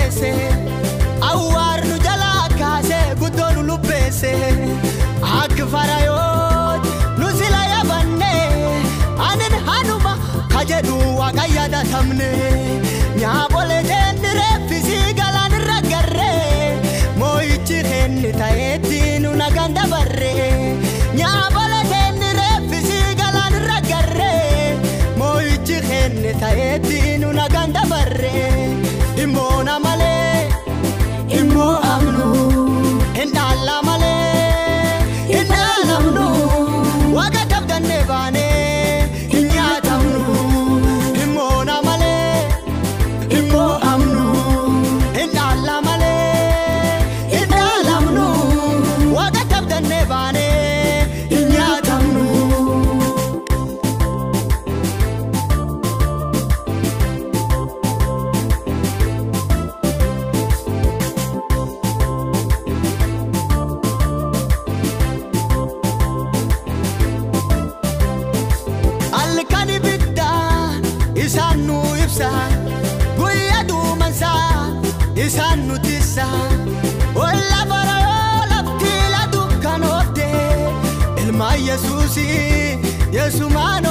balleesse awwaar nu jalaa kaasee guddoo nu lubbeesse akka farayoot nu sila yabanne anin hanuma kajedhu waaqayya datamne nyaabolee jeenni reeffisii galaan irra garree moo'ichi kenni ta'eetti nu nagaan dabarree nyaabolee jeenni reeffisii galaan irra garree moo'ichi kenni ta'eetti nu nagaan dabarree immoo na malee immoo amnu hindaala malee hindaalamnu waaqa tabdanne baanee hin nyaatamnu immoo na malee immoo amnu hindaala malee hindaalamnu waaqa tabdanne baanee hin nyaatamnu. Alkani bidda isanu ibsa guyya duumansa isanu tissa walla barayo lafti la dukkanoote ilma Yesuusi Yesumaan